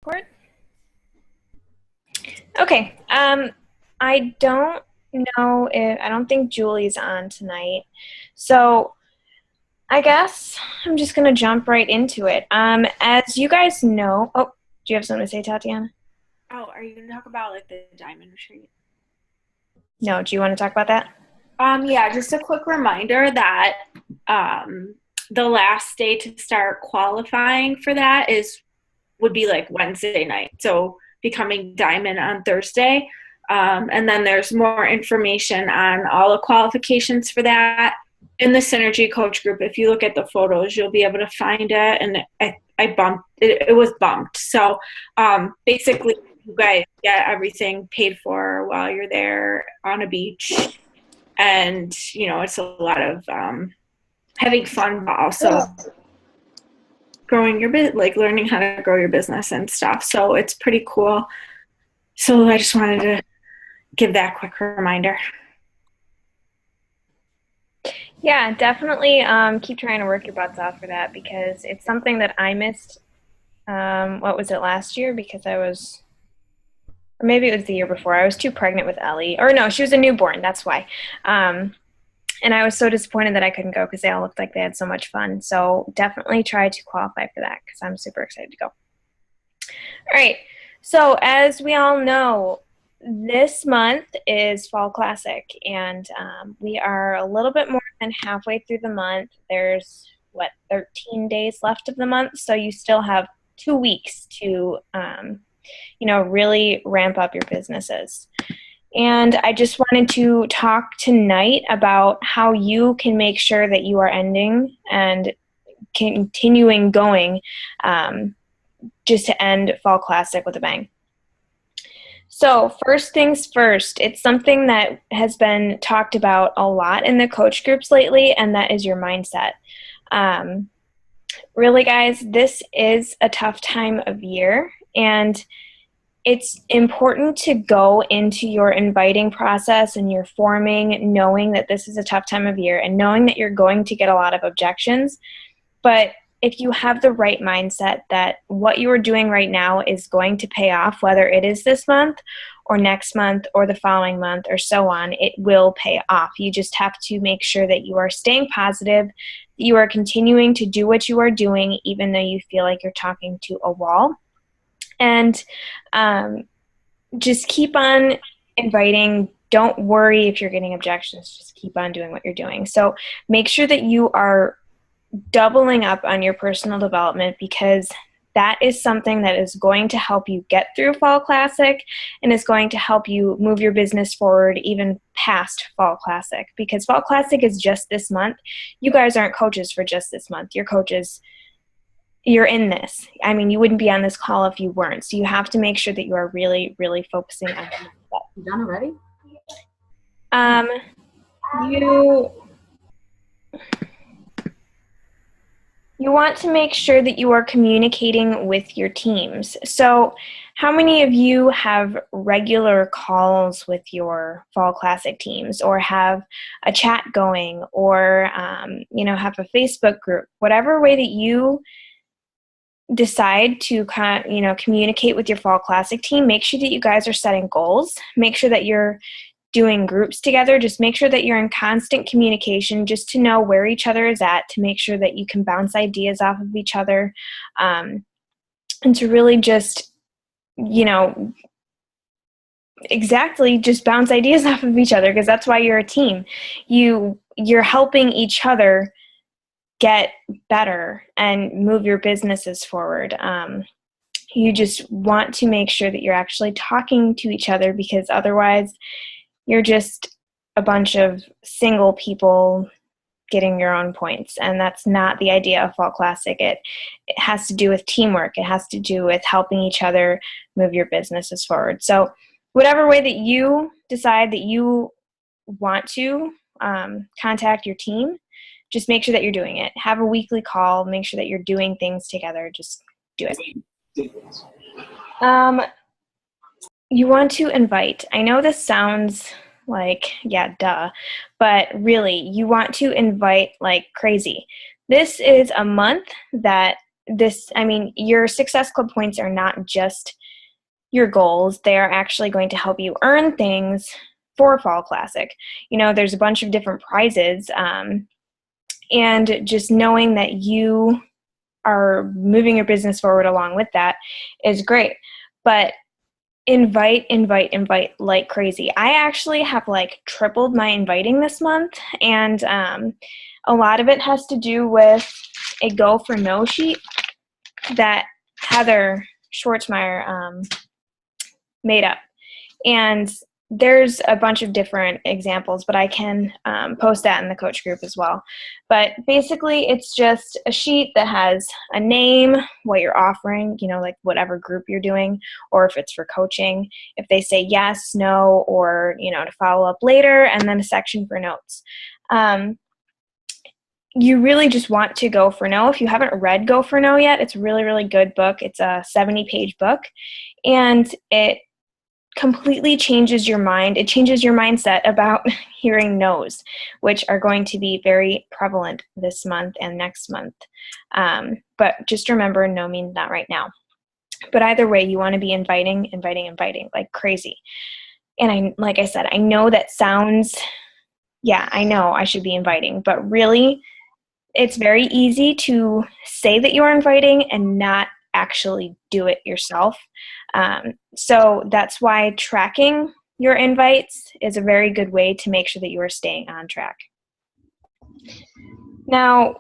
Court? Okay. I don't know if I don't think Julie's on tonight. So I guess I'm just gonna jump right into it. As you guys know, oh, do you have something to say, Tatiana? Oh, are you gonna talk about like the diamond retreat? No, do you want to talk about that? Yeah, just a quick reminder that um the last day to start qualifying for that is would be like Wednesday night. So becoming diamond on Thursday. And then there's more information on all the qualifications for that in the Synergy Coach group. If you look at the photos, you'll be able to find it. And I bumped it was bumped. So basically you guys get everything paid for while you're there on a beach. And, it's a lot of having fun, but also growing your bit, like learning how to grow your business and stuff. So it's pretty cool. So I just wanted to give that quick reminder. Yeah, definitely keep trying to work your butts off for that because it's something that I missed. What was it last year? Because I was, or maybe it was the year before. I was too pregnant with Ellie. Or no, she was a newborn. That's why. Um, and I was so disappointed that I couldn't go because they all looked like they had so much fun. So definitely try to qualify for that because I'm super excited to go. All right. So as we all know, this month is Fall Classic, and we are a little bit more than halfway through the month. There's 13 days left of the month, so you still have 2 weeks to, really ramp up your businesses. And I just wanted to talk tonight about how you can make sure that you are ending and continuing going just to end Fall Classic with a bang. So, first things first, it's something that has been talked about a lot in the coach groups lately, and that is your mindset. Um, really, guys, this is a tough time of year, and it's important to go into your inviting process and your forming knowing that this is a tough time of year and knowing that you're going to get a lot of objections. But if you have the right mindset that what you are doing right now is going to pay off, whether it is this month or next month or the following month or so on, it will pay off. You just have to make sure that you are staying positive, you are continuing to do what you are doing, even though you feel like you're talking to a wall. And just keep on inviting. Don't worry if you're getting objections. Just keep on doing what you're doing. So make sure that you are doubling up on your personal development because that is something that is going to help you get through Fall Classic and is going to help you move your business forward even past Fall Classic because Fall Classic is just this month. You guys aren't coaches for just this month. You're coaches. You're in this. I mean, you wouldn't be on this call if you weren't. So you have to make sure that you are really, really focusing on that. You done already? Um, you You want to make sure that you are communicating with your teams. So, how many of you have regular calls with your Fall Classic teams or have a chat going or, have a Facebook group? Whatever way that you decide to communicate with your Fall Classic team, make sure that you guys are setting goals. Make sure that you're doing groups together. Just make sure that you're in constant communication just to know where each other is at, to make sure that you can bounce ideas off of each other, and to really just, exactly just bounce ideas off of each other because that's why you're a team. You're helping each other get better and move your businesses forward. You just want to make sure that you're actually talking to each other because otherwise you're just a bunch of single people getting your own points. And that's not the idea of Fall Classic. It has to do with teamwork. It has to do with helping each other move your businesses forward. So whatever way that you decide that you want to contact your team, just make sure that you're doing it. Have a weekly call. Make sure that you're doing things together. Just do it. You want to invite. I know this sounds like, yeah, duh, but really, you want to invite like crazy. This is a month that your Success Club points are not just your goals. They are actually going to help you earn things for Fall Classic. There's a bunch of different prizes, and just knowing that you are moving your business forward along with that is great. But invite like crazy. I actually have tripled my inviting this month, and a lot of it has to do with a Go for No sheet that Heather Schwartzmeyer made up. And there's a bunch of different examples, but I can post that in the coach group as well. But basically, it's just a sheet that has a name, what you're offering, whatever group you're doing, or if it's for coaching, if they say yes, no, or, to follow up later, and then a section for notes. You really just want to Go for No. If you haven't read Go for No yet, it's a really, really good book. It's a 70-page book, and it completely changes your mind. It changes your mindset about hearing no's, which are going to be very prevalent this month and next month. But just remember, no means not right now. But either way, you want to be inviting like crazy. And like I said, I know that sounds, I know I should be inviting, but really, it's very easy to say that you're inviting and not actually do it yourself. So that's why tracking your invites is a very good way to make sure that you are staying on track. Now,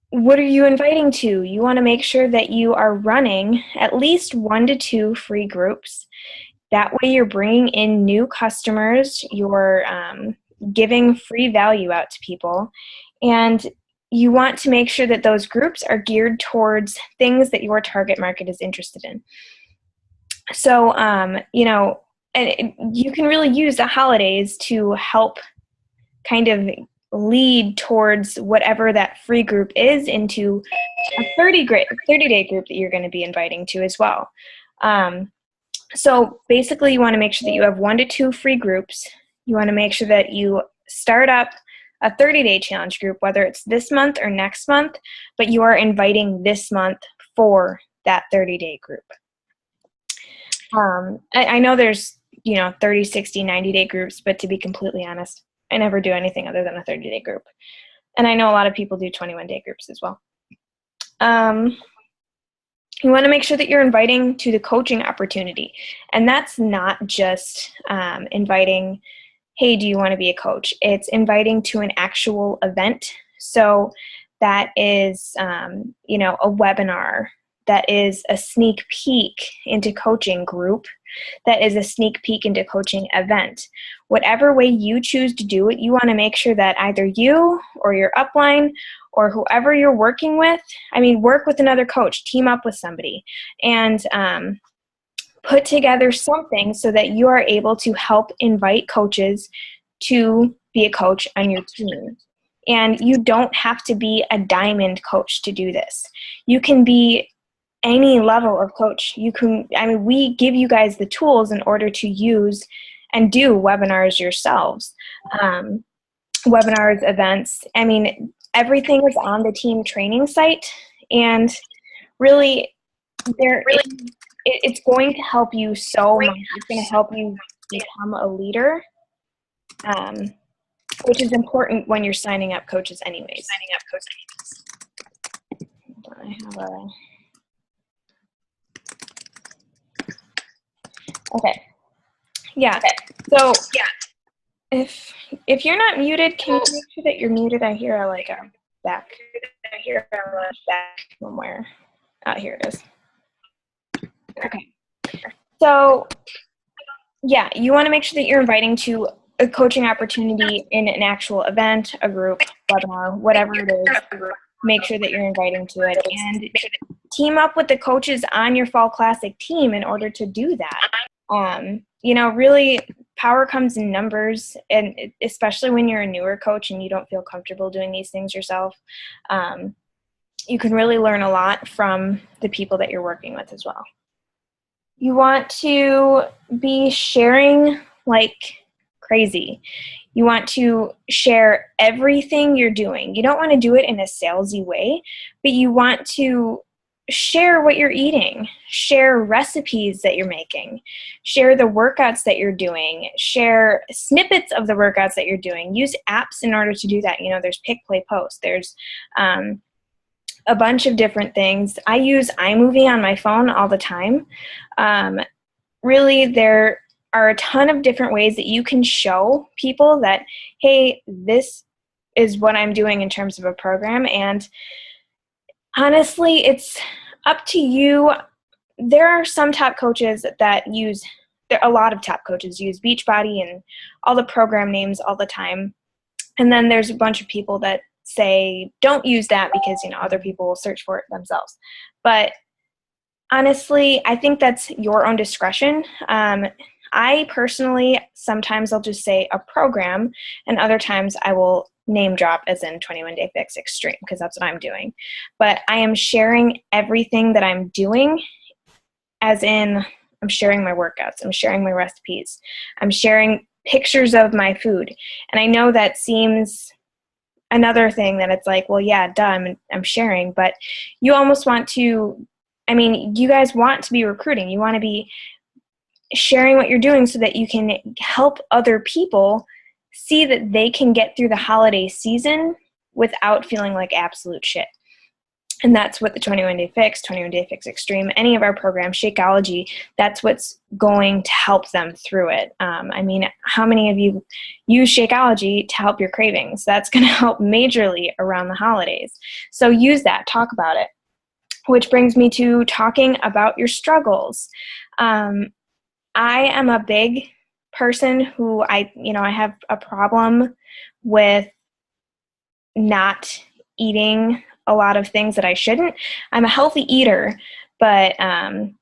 what are you inviting to? You want to make sure that you are running at least 1 to 2 free groups. That way you're bringing in new customers, you're giving free value out to people, and you want to make sure that those groups are geared towards things that your target market is interested in. So, and you can really use the holidays to help kind of lead towards whatever that free group is into a 30-day group that you're going to be inviting to as well. So basically, you want to make sure that you have 1 to 2 free groups. You want to make sure that you start up a 30-day challenge group, whether it's this month or next month, but you are inviting this month for that 30-day group. I know there's, 30, 60, 90-day groups, but to be completely honest, I never do anything other than a 30-day group. And I know a lot of people do 21-day groups as well. You want to make sure that you're inviting to the coaching opportunity. And that's not just inviting, hey, do you want to be a coach? It's inviting to an actual event. So that is, a webinar. That is a sneak peek into coaching group. That is a sneak peek into coaching event. Whatever way you choose to do it, you want to make sure that either you or your upline or whoever you're working with, work with another coach, team up with somebody, and put together something so that you are able to help invite coaches to be a coach on your team. And you don't have to be a diamond coach to do this. You can be any level of coach. We give you guys the tools in order to use and do webinars yourselves. Webinars, events, everything is on the team training site, and really, it's going to help you so much. It's going to help you become a leader, which is important when you're signing up coaches anyways. I have a... Okay. Yeah. So if you're not muted, can you make sure that you're muted? I hear a back somewhere. Here it is. Okay. So you want to make sure that you're inviting to a coaching opportunity in an actual event, a group, webinar, whatever it is. Make sure that you're inviting to it, and team up with the coaches on your Fall Classic team in order to do that. Really, power comes in numbers, and especially when you're a newer coach and you don't feel comfortable doing these things yourself, you can really learn a lot from the people that you're working with as well. You want to be sharing like crazy. You want to share everything you're doing. You don't want to do it in a salesy way, but you want to share what you're eating, share recipes that you're making, share the workouts that you're doing, share snippets of the workouts that you're doing. Use apps in order to do that. There's Pick, Play, Post. There's a bunch of different things. I use iMovie on my phone all the time. Really, there are a ton of different ways that you can show people that, hey, this is what I'm doing in terms of a program. And honestly, it's up to you. There are some top coaches that a lot of top coaches use Beachbody and all the program names all the time. And then there's a bunch of people that say don't use that because, other people will search for it themselves. But honestly, I think that's your own discretion. I personally, sometimes I'll just say a program, and other times I will name drop as in 21 Day Fix Extreme, because that's what I'm doing. But I am sharing everything that I'm doing, as in I'm sharing my workouts, I'm sharing my recipes, I'm sharing pictures of my food. And I know that seems another thing that it's like, well, yeah, duh, I'm sharing, but you almost want to, you guys want to be recruiting. You want to be sharing what you're doing so that you can help other people see that they can get through the holiday season without feeling like absolute shit. And that's what the 21 Day Fix, 21 Day Fix Extreme, any of our programs, Shakeology, that's what's going to help them through it. How many of you use Shakeology to help your cravings? That's going to help majorly around the holidays. So use that, talk about it. Which brings me to talking about your struggles. I am a big person who I have a problem with not eating a lot of things that I shouldn't. I'm a healthy eater, but I'm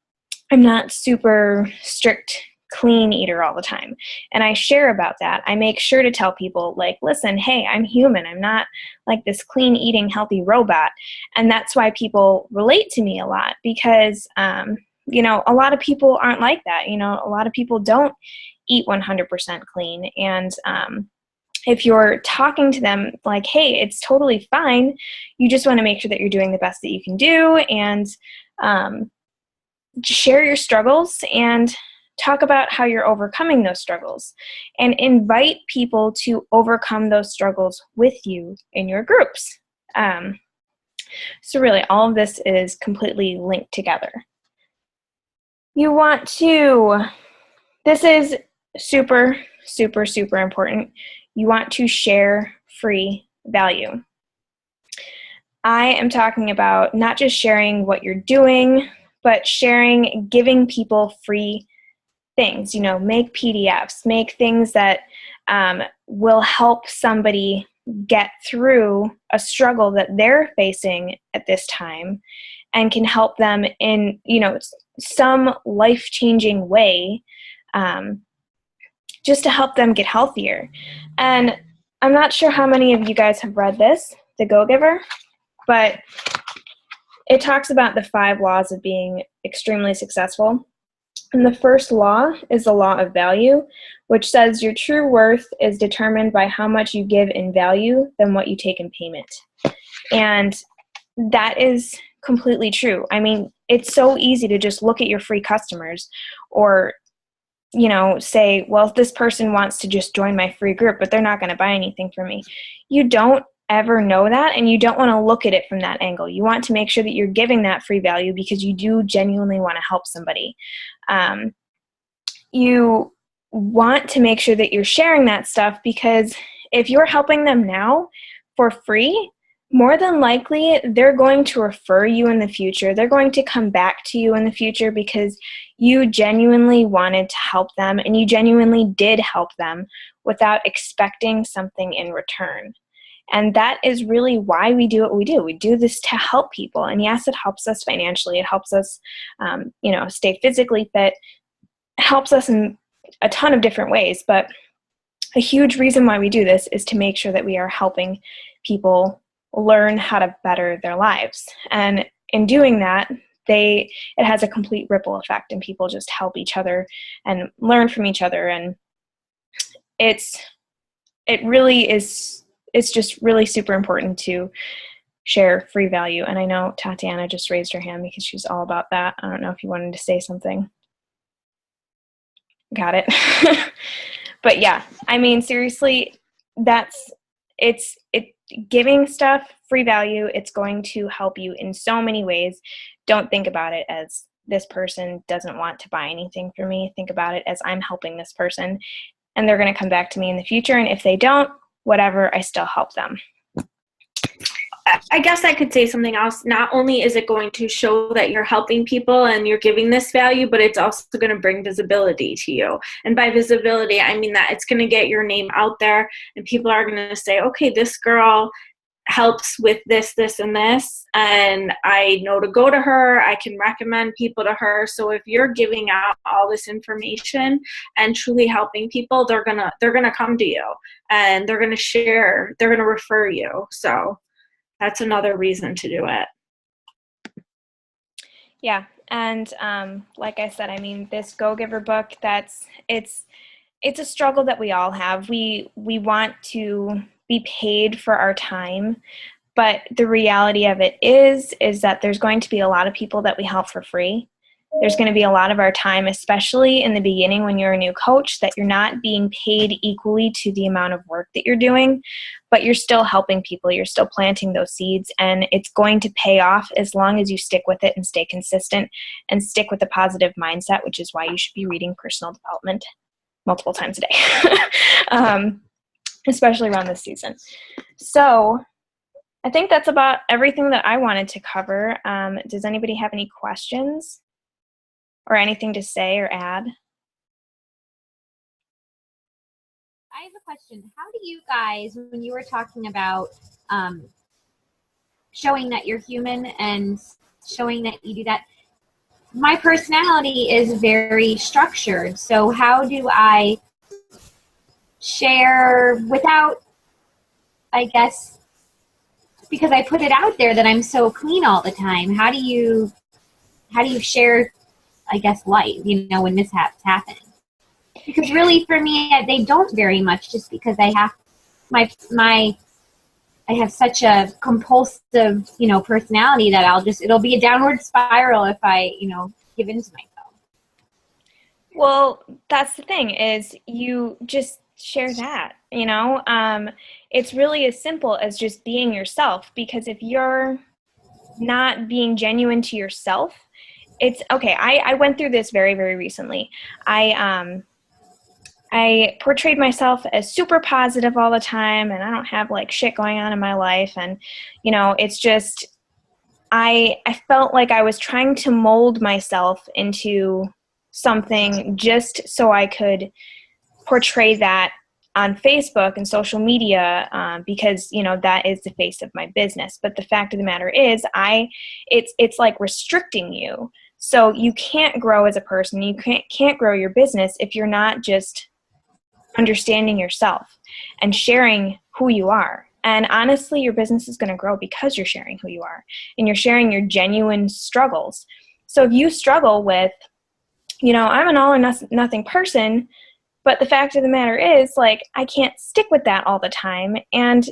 not super strict clean eater all the time. And I share about that. I make sure to tell people, like, listen, hey, I'm human. I'm not like this clean eating healthy robot. And that's why people relate to me a lot, because a lot of people aren't like that. A lot of people don't eat 100% clean. And if you're talking to them like, hey, it's totally fine, you just want to make sure that you're doing the best that you can do, and share your struggles and talk about how you're overcoming those struggles, and invite people to overcome those struggles with you in your groups. So really, all of this is completely linked together. This is super, super, super important. You want to share free value. I am talking about not just sharing what you're doing, but giving people free things. Make PDFs, make things that will help somebody get through a struggle that they're facing at this time, and can help them in, some life-changing way, just to help them get healthier. And I'm not sure how many of you guys have read this, The Go-Giver, but it talks about the 5 laws of being extremely successful. And the first law is the law of value, which says your true worth is determined by how much you give in value than what you take in payment. And that is completely true. It's so easy to just look at your free customers, or say, well, this person wants to just join my free group, but they're not going to buy anything from me. You don't ever know that, and you don't want to look at it from that angle. You want to make sure that you're giving that free value because you do genuinely want to help somebody. You want to make sure that you're sharing that stuff, because if you're helping them now for free, more than likely they're going to refer you in the future. They're going to come back to you in the future because you genuinely wanted to help them, and you genuinely did help them without expecting something in return. And that is really why we do what we do. We do this to help people. And yes, it helps us financially. It helps us, stay physically fit. It helps us in a ton of different ways. But a huge reason why we do this is to make sure that we are helping people learn how to better their lives. And in doing that, it has a complete ripple effect, and people just help each other and learn from each other. And it's just really super important to share free value. And I know Tatiana just raised her hand because she's all about that. I don't know if you wanted to say something. Got it. But yeah, I mean, seriously, it's giving stuff free value. It's going to help you in so many ways. Don't think about it as this person doesn't want to buy anything from me. Think about it as I'm helping this person, and they're going to come back to me in the future. And if they don't, whatever, I still help them. I guess I could say something else. Not only is it going to show that you're helping people and you're giving this value, but it's also going to bring visibility to you. And by visibility, I mean that it's going to get your name out there, and people are going to say, okay, this girl helps with this, this, and this, and I know to go to her. I can recommend people to her. So if you're giving out all this information and truly helping people, they're gonna come to you, and they're gonna share. They're gonna refer you. So that's another reason to do it. Yeah, and like I said, I mean, this Go Giver book, it's a struggle that we all have. We want to be paid for our time, but the reality of it is that there's going to be a lot of people that we help for free. There's going to be a lot of our time, especially in the beginning when you're a new coach, that you're not being paid equally to the amount of work that you're doing, but you're still helping people. You're still planting those seeds, and it's going to pay off as long as you stick with it and stay consistent and stick with a positive mindset, which is why you should be reading personal development multiple times a day, especially around this season. So I think that's about everything that I wanted to cover. Does anybody have any questions or anything to say or add? I have a question. How do you guys, when you were talking about showing that you're human and showing that you do that, my personality is very structured. So how do I share without, I guess, because I put it out there that I'm so clean all the time. How do you share, I guess, light, when mishaps happen? Because really for me, they don't very much, just because I have I have such a compulsive, personality that it'll be a downward spiral if I, give in to myself. Well, that's the thing, is you just share that, it's really as simple as just being yourself, because if you're not being genuine to yourself, it's okay. I went through this very, very recently. I portrayed myself as super positive all the time, and I don't have like shit going on in my life. And, it's just, I felt like I was trying to mold myself into something just so I could portray that on Facebook and social media, because, that is the face of my business. But the fact of the matter is it's like restricting you. So you can't grow as a person. You can't grow your business if you're not just understanding yourself and sharing who you are. And honestly, your business is going to grow because you're sharing who you are and you're sharing your genuine struggles. So if you struggle with, I'm an all or nothing person, but the fact of the matter is, like, I can't stick with that all the time, and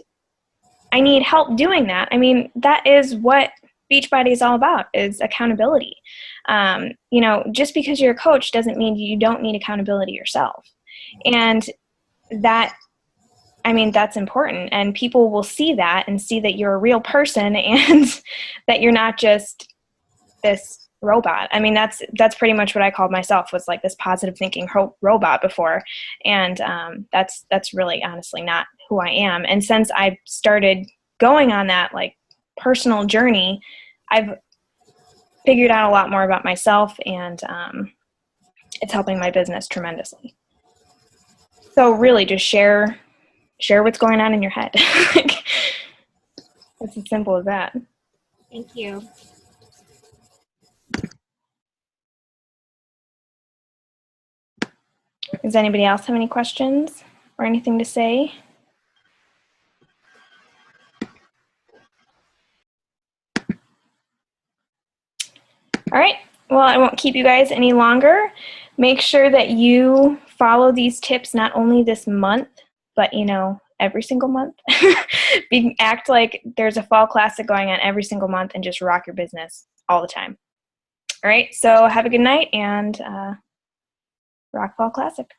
I need help doing that. I mean, that is what Beachbody is all about, is accountability. Just because you're a coach doesn't mean you don't need accountability yourself. And that's important, and people will see that and see that you're a real person and that you're not just this robot. I mean, that's pretty much what I called myself, was like this positive thinking robot before. And that's really honestly not who I am. And since I've started going on that like personal journey, I've figured out a lot more about myself, and it's helping my business tremendously. So really just share what's going on in your head. It's as simple as that. Thank you. Does anybody else have any questions or anything to say? All right. Well, I won't keep you guys any longer. Make sure that you follow these tips not only this month, but, every single month. Act like there's a fall classic going on every single month and just rock your business all the time. All right, so have a good night and rock Fall Classic.